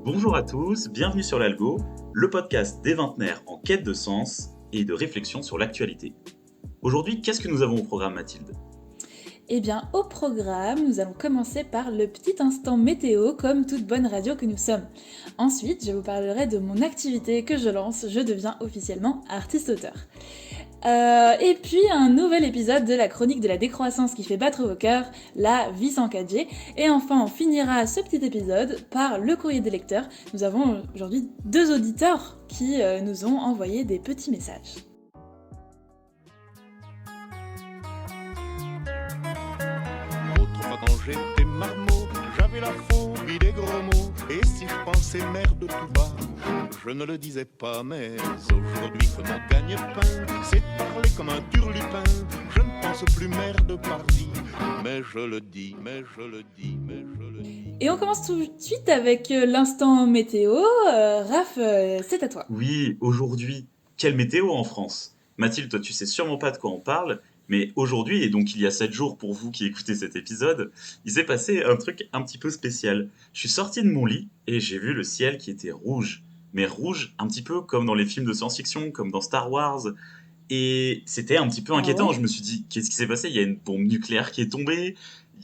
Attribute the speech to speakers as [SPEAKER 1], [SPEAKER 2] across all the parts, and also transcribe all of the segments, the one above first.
[SPEAKER 1] Bonjour à tous, bienvenue sur l'Algo, le podcast des vingtenaires en quête de sens et de réflexion sur l'actualité. Aujourd'hui, qu'est-ce que nous avons au programme, Mathilde?
[SPEAKER 2] Eh bien, au programme, nous allons commencer par le petit instant météo, comme toute bonne radio que nous sommes. Ensuite, je vous parlerai de mon activité que je lance, je deviens officiellement artiste-auteur. Et puis, un nouvel épisode de la chronique de la décroissance qui fait battre vos cœurs, la vie sans 4G. Et enfin, on finira ce petit épisode par le courrier des lecteurs. Nous avons aujourd'hui 2 auditeurs qui nous ont envoyé des petits messages.
[SPEAKER 3] Autrefois quand j'étais marmot, j'avais la phobie des gros mots. Et si je pensais merde tout bas, je ne le disais pas. Mais aujourd'hui que mon gagne-pain, c'est parler comme un turlupin. Je ne pense plus merde par vie, mais je le dis, mais je le dis, mais je le dis.
[SPEAKER 2] Et on commence tout de suite avec l'instant météo. Raph, c'est à toi.
[SPEAKER 1] Oui, aujourd'hui, quelle météo en France? Mathilde, toi tu sais sûrement pas de quoi on parle, mais aujourd'hui, et donc il y a 7 jours pour vous qui écoutez cet épisode, il s'est passé un truc un petit peu spécial. Je suis sorti de mon lit et j'ai vu le ciel qui était rouge. Mais rouge, un petit peu comme dans les films de science-fiction, comme dans Star Wars. Et c'était un petit peu
[SPEAKER 2] Ah
[SPEAKER 1] inquiétant. Je
[SPEAKER 2] ouais?
[SPEAKER 1] me suis dit, qu'est-ce qui s'est passé? Il y a une bombe nucléaire qui est tombée.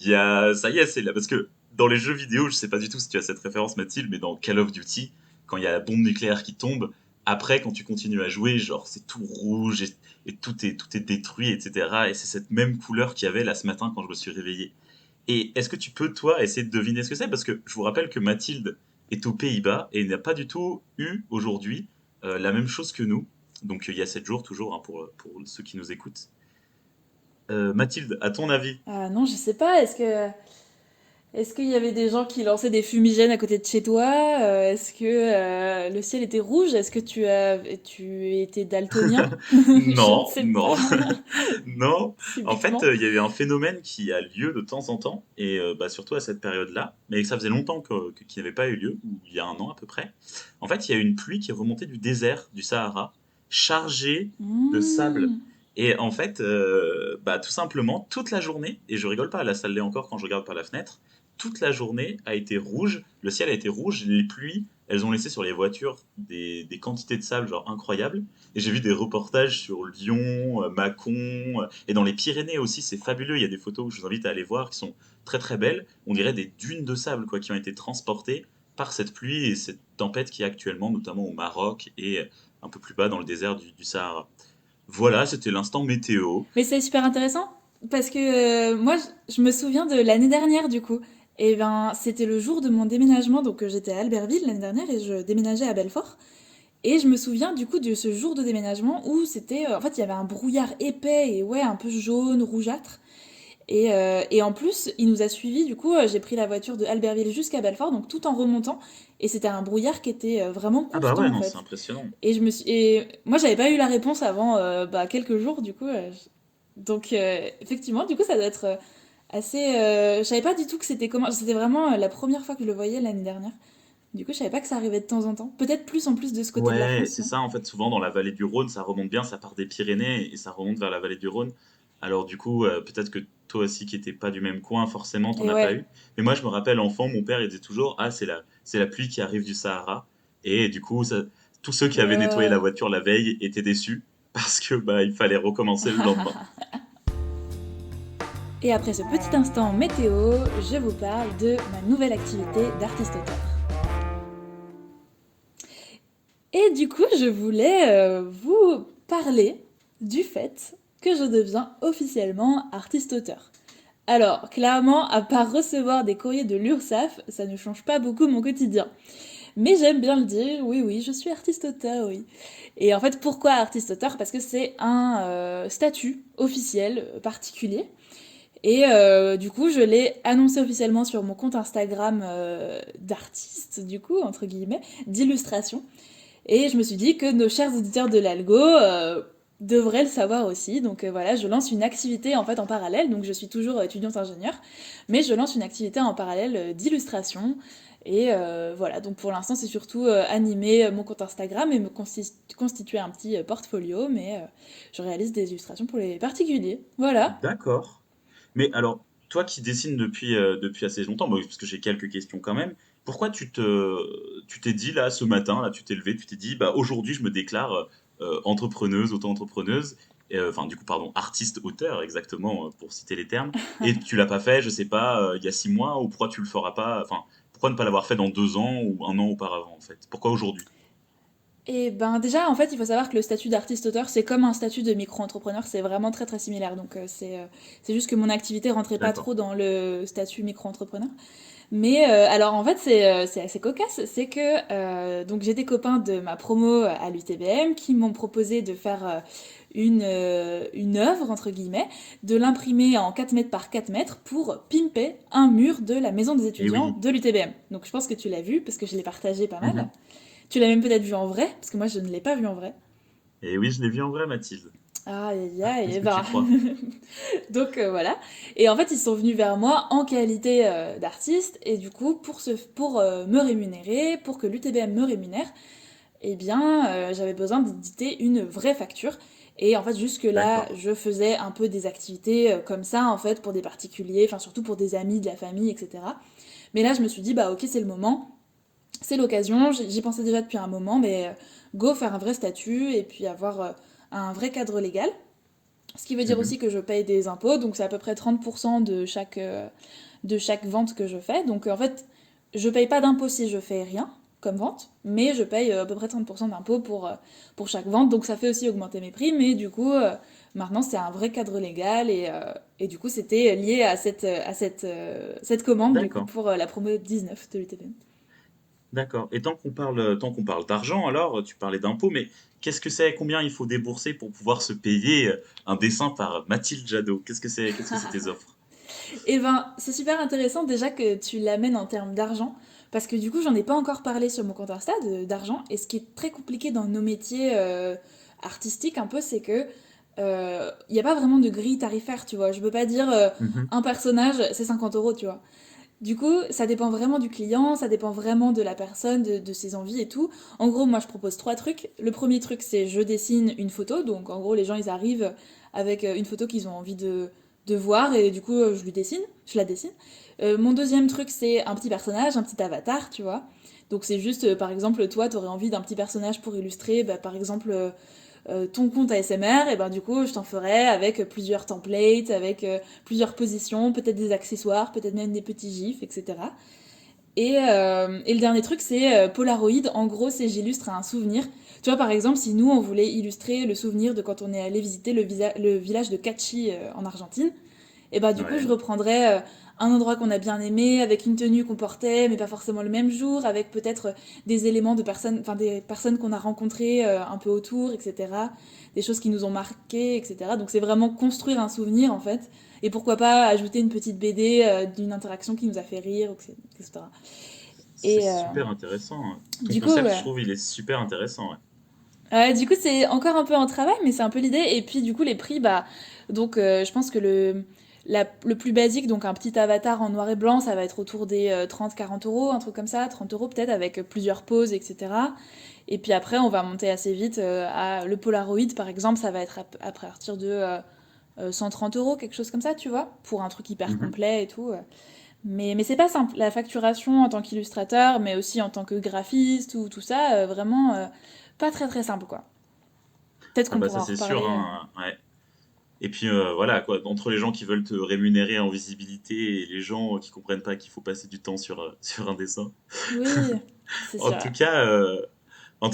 [SPEAKER 1] Il y a, ça y est, c'est là. Parce que dans les jeux vidéo, je sais pas du tout si tu as cette référence, Mathilde, mais dans Call of Duty, quand il y a la bombe nucléaire qui tombe, après, quand tu continues à jouer, genre, c'est tout rouge et tout est détruit, etc. Et c'est cette même couleur qu'il y avait là ce matin quand je me suis réveillé. Et est-ce que tu peux, toi, essayer de deviner ce que c'est? Parce que je vous rappelle que Mathilde est aux Pays-Bas et n'a pas du tout eu aujourd'hui la même chose que nous. Donc il y a 7 jours toujours hein, pour ceux qui nous écoutent. Mathilde, à ton avis?
[SPEAKER 2] Ah non, je sais pas. Est-ce qu'il y avait des gens qui lançaient des fumigènes à côté de chez toi? Est-ce que le ciel était rouge? Est-ce que tu étais daltonien? Je ne
[SPEAKER 1] Non,
[SPEAKER 2] sais
[SPEAKER 1] non,
[SPEAKER 2] pas.
[SPEAKER 1] non. En fait,
[SPEAKER 2] Subitement.
[SPEAKER 1] il y a eu un phénomène qui a lieu de temps en temps, et bah, surtout à cette période-là, mais ça faisait longtemps qu'il n'avait pas eu lieu, ou il y a un an à peu près. En fait, il y a eu une pluie qui est remontée du désert du Sahara, chargée de sable.
[SPEAKER 2] Hmm.
[SPEAKER 1] Et en fait, bah, tout simplement, toute la journée, et je rigole pas, là ça l'est encore quand je regarde par la fenêtre, toute la journée a été rouge, le ciel a été rouge, les pluies, elles ont laissé sur les voitures des quantités de sable genre incroyables. Et j'ai vu des reportages sur Lyon, Mâcon, et dans les Pyrénées aussi, c'est fabuleux. Il y a des photos que je vous invite à aller voir qui sont très très belles. On dirait des dunes de sable quoi, qui ont été transportées par cette pluie et cette tempête qui est actuellement, notamment au Maroc et un peu plus bas dans le désert du Sahara. Voilà, c'était l'instant météo.
[SPEAKER 2] Mais c'est super intéressant parce que moi, je me souviens de l'année dernière du coup. Et ben, c'était le jour de mon déménagement, donc j'étais à Albertville l'année dernière et je déménageais à Belfort. Et je me souviens du coup de ce jour de déménagement où c'était, en fait, il y avait un brouillard épais et ouais, un peu jaune, rougeâtre. Et en plus, il nous a suivis, du coup, j'ai pris la voiture de Albertville jusqu'à Belfort, donc tout en remontant. Et c'était un brouillard qui était vraiment
[SPEAKER 1] Ah bah ouais,
[SPEAKER 2] constant en
[SPEAKER 1] non, c'est
[SPEAKER 2] fait.
[SPEAKER 1] impressionnant.
[SPEAKER 2] Et moi, j'avais pas eu la réponse avant quelques jours, du coup. Donc, effectivement, du coup, ça doit être assez. Je savais pas du tout que c'était comment. C'était vraiment la première fois que je le voyais l'année dernière. Du coup, je savais pas que ça arrivait de temps en temps. Peut-être plus en plus de ce côté de la
[SPEAKER 1] Ouais,
[SPEAKER 2] France,
[SPEAKER 1] c'est
[SPEAKER 2] non?
[SPEAKER 1] ça, en fait, souvent dans la vallée du Rhône, ça remonte bien, ça part des Pyrénées et ça remonte vers la vallée du Rhône. Alors du coup, peut-être que toi aussi qui n'étais pas du même coin, forcément, t'en
[SPEAKER 2] Et
[SPEAKER 1] as pas
[SPEAKER 2] ouais.
[SPEAKER 1] eu. Mais moi, je me rappelle, enfant, mon père, il disait toujours, ah, c'est la pluie qui arrive du Sahara. Et du coup, tous ceux qui avaient nettoyé la
[SPEAKER 2] Euh,
[SPEAKER 1] voiture la veille étaient déçus parce que bah, il fallait recommencer le lendemain.
[SPEAKER 2] Et après ce petit instant météo, je vous parle de ma nouvelle activité d'artiste-auteur. Et du coup, je voulais vous parler du fait que je deviens officiellement artiste-auteur. Alors, clairement, à part recevoir des courriers de l'URSSAF, ça ne change pas beaucoup mon quotidien. Mais j'aime bien le dire, oui, oui, je suis artiste-auteur, oui. Et en fait, pourquoi artiste-auteur? Parce que c'est un statut officiel particulier. Et du coup, je l'ai annoncé officiellement sur mon compte Instagram d'artiste, du coup, entre guillemets, d'illustration. Et je me suis dit que nos chers auditeurs de l'Algo devraient le savoir aussi. Donc voilà, je lance une activité en fait en parallèle. Donc je suis toujours étudiante ingénieure, mais je lance une activité en parallèle d'illustration. Et voilà, donc pour l'instant, c'est surtout animer mon compte Instagram et me constituer un petit portfolio, mais je réalise des illustrations pour les particuliers. Voilà.
[SPEAKER 1] D'accord. Mais alors, toi qui dessines depuis assez longtemps, bon, parce que j'ai quelques questions quand même, pourquoi tu t'es dit là ce matin, là tu t'es levé, tu t'es dit bah aujourd'hui je me déclare entrepreneuse, auto-entrepreneuse, enfin du coup pardon, artiste-auteur exactement pour citer les termes, et tu l'as pas fait, je sais pas, il y a 6 mois, ou pourquoi tu le feras pas, enfin pourquoi ne pas l'avoir fait dans 2 ans ou un an auparavant en fait? Pourquoi aujourd'hui?
[SPEAKER 2] Et ben déjà, en fait, il faut savoir que le statut d'artiste-auteur, c'est comme un statut de micro-entrepreneur, c'est vraiment très très similaire. Donc c'est juste que mon activité rentrait pas
[SPEAKER 1] D'accord.
[SPEAKER 2] trop dans le statut micro-entrepreneur. Mais alors en fait, c'est assez cocasse, c'est que donc j'ai des copains de ma promo à l'UTBM qui m'ont proposé de faire une œuvre, entre guillemets, de l'imprimer en 4 mètres par 4 mètres pour pimper un mur de la maison des
[SPEAKER 1] Et
[SPEAKER 2] étudiants
[SPEAKER 1] oui.
[SPEAKER 2] de l'UTBM. Donc je pense que tu l'as vu, parce que je l'ai partagé pas mal.
[SPEAKER 1] Mhm.
[SPEAKER 2] Tu l'as même peut-être vu en vrai, parce que moi je ne l'ai pas vu en vrai.
[SPEAKER 1] Et oui, je l'ai vu en vrai, Mathilde.
[SPEAKER 2] Aïe aïe,
[SPEAKER 1] Est-ce
[SPEAKER 2] et
[SPEAKER 1] que tu
[SPEAKER 2] ben.
[SPEAKER 1] crois?
[SPEAKER 2] Donc voilà. Et en fait, ils sont venus vers moi en qualité d'artiste, et du coup, pour me rémunérer, pour que l'UTBM me rémunère, eh bien, j'avais besoin d'éditer une vraie facture. Et en fait, jusque-là,
[SPEAKER 1] D'accord.
[SPEAKER 2] je faisais un peu des activités comme ça, en fait, pour des particuliers, enfin, surtout pour des amis, de la famille, etc. Mais là, je me suis dit, bah ok, c'est le moment, c'est l'occasion, j'y pensais déjà depuis un moment, mais go faire un vrai statut et puis avoir un vrai cadre légal. Ce qui veut dire
[SPEAKER 1] Mhm.
[SPEAKER 2] aussi que je paye des impôts, donc c'est à peu près 30% de chaque vente que je fais. Donc en fait, je paye pas d'impôts si je fais rien comme vente, mais je paye à peu près 30% d'impôts pour chaque vente, donc ça fait aussi augmenter mes prix, mais du coup, maintenant c'est un vrai cadre légal et du coup c'était lié à cette commande du coup
[SPEAKER 1] D'accord.
[SPEAKER 2] pour la promo 19 de l'UTPM.
[SPEAKER 1] D'accord. Et tant qu'on parle d'argent, alors, tu parlais d'impôts, mais qu'est-ce que c'est? Combien il faut débourser pour pouvoir se payer un dessin par Mathilde Jadot? Qu'est-ce que c'est? Qu'est-ce que c'est tes offres?
[SPEAKER 2] Et ben, c'est super intéressant déjà que tu l'amènes en termes d'argent, parce que du coup, j'en ai pas encore parlé sur mon compte Insta d'argent, et ce qui est très compliqué dans nos métiers artistiques un peu, c'est que il n'y a pas vraiment de grille tarifaire, tu vois. Je peux pas dire
[SPEAKER 1] Mhm.
[SPEAKER 2] un personnage, c'est 50 euros, tu vois. Du coup, ça dépend vraiment du client, ça dépend vraiment de la personne, de ses envies et tout. En gros, moi, je propose trois trucs. Le premier truc, c'est je dessine une photo. Donc, en gros, les gens, ils arrivent avec une photo qu'ils ont envie de voir et du coup, je la dessine. Mon deuxième truc, c'est un petit personnage, un petit avatar, tu vois. Donc, c'est juste, par exemple, toi, t'aurais envie d'un petit personnage pour illustrer, bah, par exemple, ton compte ASMR, et ben du coup, je t'en ferai avec plusieurs templates, avec plusieurs positions, peut-être des accessoires, peut-être même des petits gifs, etc. Et le dernier truc, c'est Polaroid. En gros, c'est j'illustre un souvenir. Tu vois, par exemple, si nous, on voulait illustrer le souvenir de quand on est allé visiter le village de Cachi en Argentine, et bah du coup, je
[SPEAKER 1] Ouais.
[SPEAKER 2] reprendrais un endroit qu'on a bien aimé, avec une tenue qu'on portait, mais pas forcément le même jour, avec peut-être des éléments de personnes, enfin des personnes qu'on a rencontrées un peu autour, etc. Des choses qui nous ont marquées, etc. Donc c'est vraiment construire un souvenir en fait. Et pourquoi pas ajouter une petite BD d'une interaction qui nous a fait rire, etc.
[SPEAKER 1] C'est
[SPEAKER 2] Et
[SPEAKER 1] super intéressant, hein. Ton
[SPEAKER 2] du coup,
[SPEAKER 1] concept, je
[SPEAKER 2] ouais.
[SPEAKER 1] trouve, il est super intéressant, ouais.
[SPEAKER 2] Du coup, c'est encore un peu en travail, mais c'est un peu l'idée. Et puis, du coup, les prix, bah, donc, je pense que le plus basique, donc un petit avatar en noir et blanc, ça va être autour des 30-40 euros, un truc comme ça, 30 euros peut-être, avec plusieurs poses, etc. Et puis après, on va monter assez vite à le Polaroid, par exemple, ça va être à partir de 130 euros, quelque chose comme ça, tu vois, pour un truc hyper
[SPEAKER 1] Mhm.
[SPEAKER 2] complet et tout. Mais c'est pas simple. La facturation en tant qu'illustrateur, mais aussi en tant que graphiste ou tout ça, vraiment pas très très simple quoi. Peut-être
[SPEAKER 1] Ah
[SPEAKER 2] qu'on
[SPEAKER 1] bah
[SPEAKER 2] pourra
[SPEAKER 1] ça
[SPEAKER 2] en
[SPEAKER 1] c'est sûr,
[SPEAKER 2] reparler.
[SPEAKER 1] hein, ouais. Et puis voilà quoi, entre les gens qui veulent te rémunérer en visibilité et les gens qui comprennent pas qu'il faut passer du temps sur, sur un dessin.
[SPEAKER 2] Oui, c'est
[SPEAKER 1] En
[SPEAKER 2] sûr.
[SPEAKER 1] tout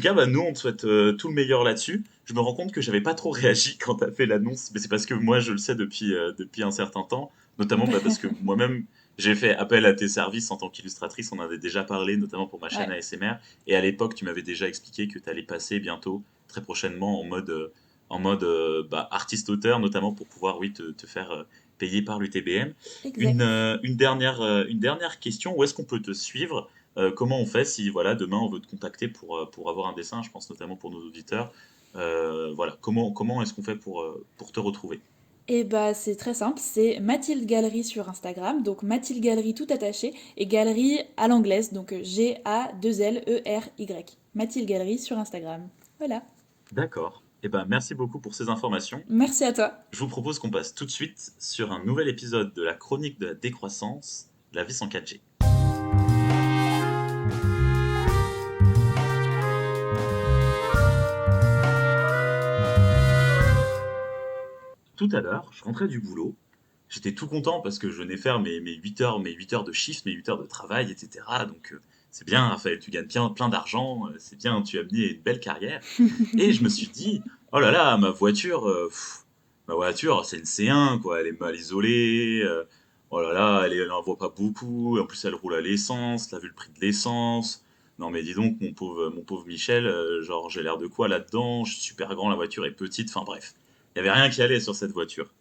[SPEAKER 1] cas, bah, nous, on te souhaite tout le meilleur là-dessus. Je me rends compte que j'avais pas trop réagi quand tu as fait l'annonce, mais c'est parce que moi, je le sais depuis un certain temps, notamment bah, parce que moi-même, j'ai fait appel à tes services en tant qu'illustratrice, on en avait déjà parlé, notamment pour ma chaîne
[SPEAKER 2] Ouais,
[SPEAKER 1] ASMR, et à l'époque, tu m'avais déjà expliqué que tu allais passer bientôt, très prochainement, en mode bah, artiste-auteur, notamment pour pouvoir, oui, te faire payer par l'UTBM.
[SPEAKER 2] exact.
[SPEAKER 1] Une dernière question, où est-ce qu'on peut te suivre? Comment on fait si voilà, demain on veut te contacter pour avoir un dessin, je pense notamment pour nos auditeurs. Voilà, comment est-ce qu'on fait pour te retrouver?
[SPEAKER 2] Et bah c'est très simple, c'est Mathilde Galerie sur Instagram, donc Mathilde Galerie tout attaché et Galerie à l'anglaise, donc Galery. Mathilde Galerie sur Instagram. Voilà.
[SPEAKER 1] D'accord. Eh ben, merci beaucoup pour ces informations.
[SPEAKER 2] Merci à toi.
[SPEAKER 1] Je vous propose qu'on passe tout de suite sur un nouvel épisode de la chronique de la décroissance, la vie sans 4G. tout à l'heure, je rentrais du boulot, j'étais tout content parce que je venais faire mes 8 heures de shift, mes 8 heures de travail, etc. Donc c'est bien, Raphaël, tu gagnes plein d'argent, c'est bien, tu as mené une belle carrière. Et je me suis dit, oh là là, ma voiture, c'est une C1, quoi, elle est mal isolée, oh là là, elle en voit pas beaucoup, en plus elle roule à l'essence, t'as vu le prix de l'essence. Non mais dis donc, mon pauvre Michel, genre j'ai l'air de quoi là-dedans, je suis super grand, la voiture est petite, enfin bref. Il y avait rien qui allait sur cette voiture.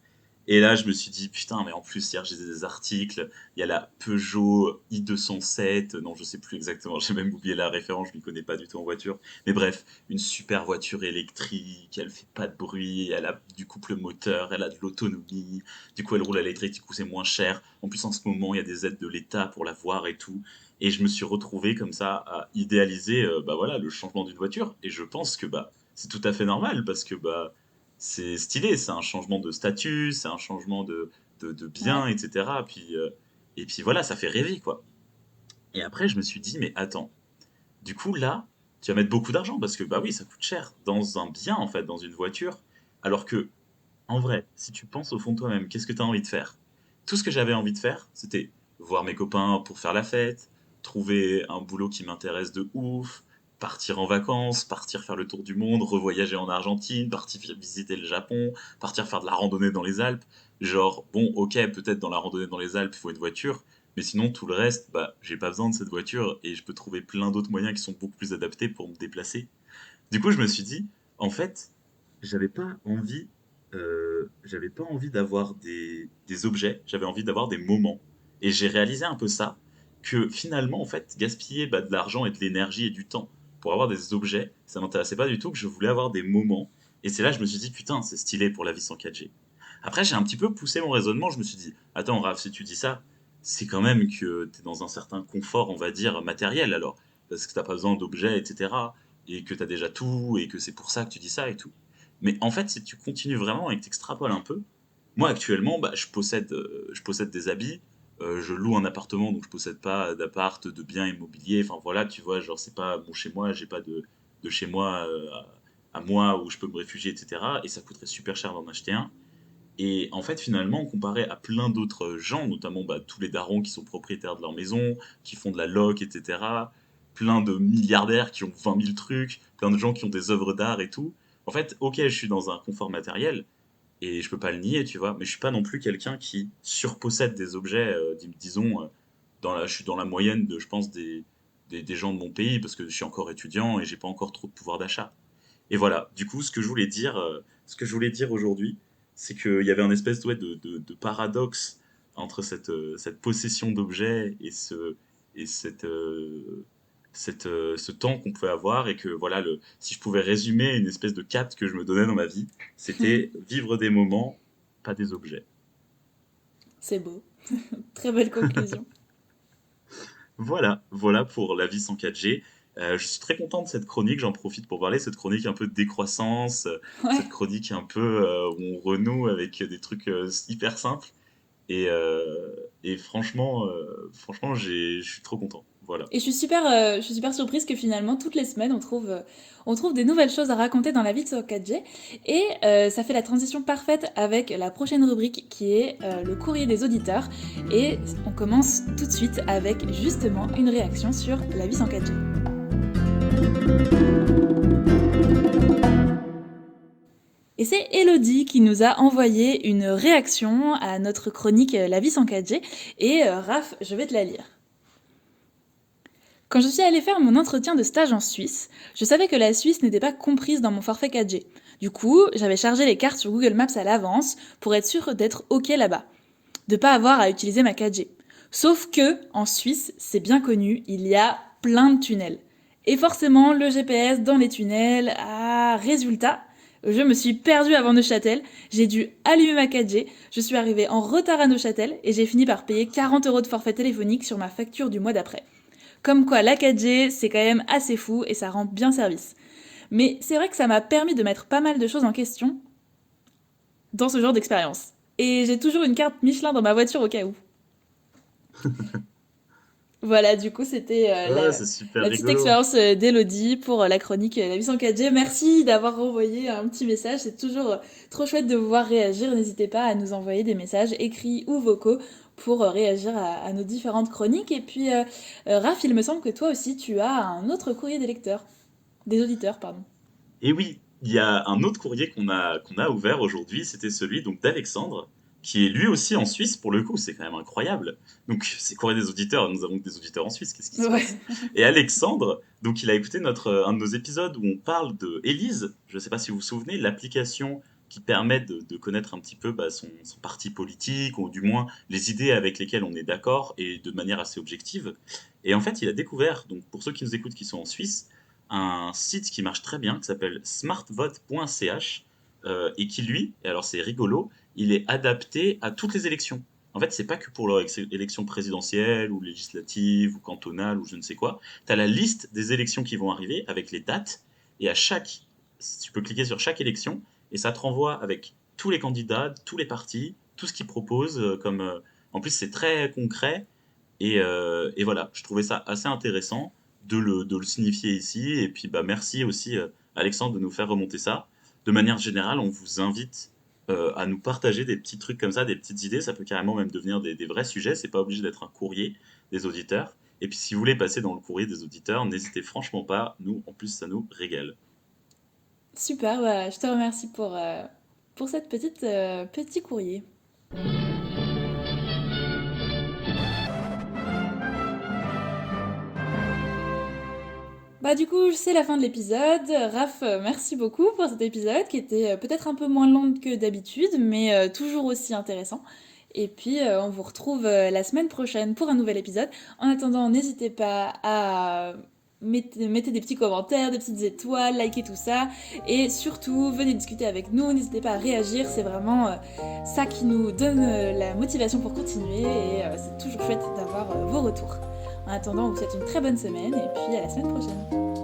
[SPEAKER 1] Et là, je me suis dit, putain, mais en plus, hier, j'ai des articles. Il y a la Peugeot i207. Non, je sais plus exactement. J'ai même oublié la référence. Je m'y connais pas du tout en voiture. Mais bref, une super voiture électrique. Elle fait pas de bruit. Elle a du couple moteur. Elle a de l'autonomie. Du coup, elle roule à l'électrique. Du coup, c'est moins cher. En plus, en ce moment, il y a des aides de l'État pour la voir et tout. Et je me suis retrouvé comme ça à idéaliser, bah voilà, le changement d'une voiture. Et je pense que bah c'est tout à fait normal parce que bah c'est stylé, c'est un changement de statut, c'est un changement de
[SPEAKER 2] Ouais.
[SPEAKER 1] bien, etc. Et puis voilà, ça fait rêver, quoi. Et après, je me suis dit, mais attends, du coup, là, tu vas mettre beaucoup d'argent parce que, bah oui, ça coûte cher dans un bien, en fait, dans une voiture. Alors que, en vrai, si tu penses au fond de toi-même, qu'est-ce que tu as envie de faire? Tout ce que j'avais envie de faire, c'était voir mes copains pour faire la fête, trouver un boulot qui m'intéresse de ouf, partir en vacances, partir faire le tour du monde, revoyager en Argentine, partir visiter le Japon, partir faire de la randonnée dans les Alpes. Genre, bon, ok, peut-être dans la randonnée dans les Alpes, il faut une voiture, mais sinon, tout le reste, bah, j'ai pas besoin de cette voiture et je peux trouver plein d'autres moyens qui sont beaucoup plus adaptés pour me déplacer. Du coup, je me suis dit, en fait, j'avais pas envie, j'avais pas envie d'avoir des objets, j'avais envie d'avoir des moments. Et j'ai réalisé un peu ça, que finalement, en fait, gaspiller bah, de l'argent et de l'énergie et du temps pour avoir des objets, ça m'intéressait pas du tout, que je voulais avoir des moments. Et c'est là que je me suis dit, putain, c'est stylé pour la vie sans 4G. Après, j'ai un petit peu poussé mon raisonnement, je me suis dit, attends, Raph, si tu dis ça, c'est quand même que t'es dans un certain confort, on va dire, matériel alors, parce que t'as pas besoin d'objets, etc et que tu as déjà tout, et que c'est pour ça que tu dis ça et tout. Mais en fait, si tu continues vraiment et que tu extrapoles un peu, moi actuellement, bah, je possède des habits, je loue un appartement, donc je possède pas d'appart, de biens immobiliers, enfin voilà, tu vois, genre c'est pas mon chez moi, j'ai pas de chez moi à moi où je peux me réfugier, etc. Et ça coûterait super cher d'en acheter un. Et en fait, finalement, comparé à plein d'autres gens, notamment bah, tous les darons qui sont propriétaires de leur maison, qui font de la loc, etc., plein de milliardaires qui ont 20 000 trucs, plein de gens qui ont des œuvres d'art et tout. En fait, ok, je suis dans un confort matériel, et je peux pas le nier, tu vois, mais je suis pas non plus quelqu'un qui surpossède des objets, disons, je suis dans la moyenne de, je pense, des gens de mon pays, parce que je suis encore étudiant et j'ai pas encore trop de pouvoir d'achat. Et voilà, du coup, ce que je voulais dire aujourd'hui, c'est qu'il y avait un espèce ouais, de paradoxe entre cette possession d'objets et et cette, ce temps qu'on pouvait avoir, et que voilà, si je pouvais résumer une espèce de cap que je me donnais dans ma vie, c'était vivre des moments, pas des objets.
[SPEAKER 2] C'est beau. Très belle conclusion.
[SPEAKER 1] Voilà, voilà pour la vie sans 4G. Je suis très content de cette chronique, j'en profite pour parler, cette chronique un peu de décroissance, cette
[SPEAKER 2] Ouais.
[SPEAKER 1] chronique un peu où on renoue avec des trucs hyper simples. Et franchement, je suis trop content. Voilà.
[SPEAKER 2] Et je suis super surprise que finalement, toutes les semaines, on trouve des nouvelles choses à raconter dans la vie de sur 4G. Et ça fait la transition parfaite avec la prochaine rubrique qui est le courrier des auditeurs. Et on commence tout de suite avec justement une réaction sur la vie sans 4G. Et c'est Elodie qui nous a envoyé une réaction à notre chronique La vie sans 4G. Et Raph, je vais te la lire. Quand je suis allée faire mon entretien de stage en Suisse, je savais que la Suisse n'était pas comprise dans mon forfait 4G. Du coup, j'avais chargé les cartes sur Google Maps à l'avance pour être sûre d'être OK là-bas, de pas avoir à utiliser ma 4G. Sauf que, en Suisse, c'est bien connu, il y a plein de tunnels. Et forcément, le GPS dans les tunnels, résultat, je me suis perdue avant Neuchâtel, j'ai dû allumer ma 4G, je suis arrivée en retard à Neuchâtel et j'ai fini par payer 40 € de forfait téléphonique sur ma facture du mois d'après. Comme quoi, la 4G, c'est quand même assez fou et ça rend bien service. Mais c'est vrai que ça m'a permis de mettre pas mal de choses en question dans ce genre d'expérience. Et j'ai toujours une carte Michelin dans ma voiture au cas où. Voilà, du coup, c'était
[SPEAKER 1] Ouais, c'est super
[SPEAKER 2] la petite
[SPEAKER 1] rigolo.
[SPEAKER 2] expérience d'Elodie pour la chronique La vie sans 4G. Merci d'avoir envoyé un petit message. C'est toujours trop chouette de vous voir réagir. N'hésitez pas à nous envoyer des messages écrits ou vocaux pour réagir à nos différentes chroniques. Et puis, Raph, il me semble que toi aussi, tu as un autre courrier des lecteurs, des auditeurs, pardon.
[SPEAKER 1] Et oui, il y a un autre courrier qu'on a ouvert aujourd'hui, c'était celui donc d'Alexandre, qui est lui aussi en Suisse pour le coup, c'est quand même incroyable. Donc c'est courrier des auditeurs, nous avons que des auditeurs en Suisse, qu'est-ce qui se passe?
[SPEAKER 2] Ouais.
[SPEAKER 1] Et Alexandre, donc il a écouté un de nos épisodes où on parle de Élise, je ne sais pas si vous vous souvenez, l'application qui permet de connaître un petit peu bah, son parti politique, ou du moins les idées avec lesquelles on est d'accord, et de manière assez objective. Et en fait, il a découvert, donc pour ceux qui nous écoutent qui sont en Suisse, un site qui marche très bien, qui s'appelle smartvote.ch, et qui lui, et alors c'est rigolo, il est adapté à toutes les élections. En fait, c'est pas que pour l'élection présidentielle ou législative ou cantonale ou je ne sais quoi. Tu as la liste des élections qui vont arriver avec les dates et tu peux cliquer sur chaque élection et ça te renvoie avec tous les candidats, tous les partis, tout ce qu'ils proposent en plus, c'est très concret et voilà, je trouvais ça assez intéressant de le signifier ici. Et puis, bah, merci aussi, Alexandre, de nous faire remonter ça. De manière générale, on vous invite à nous partager des petits trucs comme ça, des petites idées. Ça peut carrément même devenir des vrais sujets. C'est pas obligé d'être un courrier des auditeurs. Et puis, si vous voulez passer dans le courrier des auditeurs, n'hésitez franchement pas. Nous, en plus, ça nous régale.
[SPEAKER 2] Super, bah, je te remercie pour cette petit courrier. Bah du coup, c'est la fin de l'épisode. Raph, merci beaucoup pour cet épisode qui était peut-être un peu moins long que d'habitude, mais toujours aussi intéressant. Et puis, on vous retrouve la semaine prochaine pour un nouvel épisode. En attendant, n'hésitez pas à mettez des petits commentaires, des petites étoiles, likez tout ça. Et surtout, venez discuter avec nous. N'hésitez pas à réagir. C'est vraiment ça qui nous donne la motivation pour continuer. Et c'est toujours chouette d'avoir vos retours. En attendant, on vous souhaite une très bonne semaine et puis à la semaine prochaine.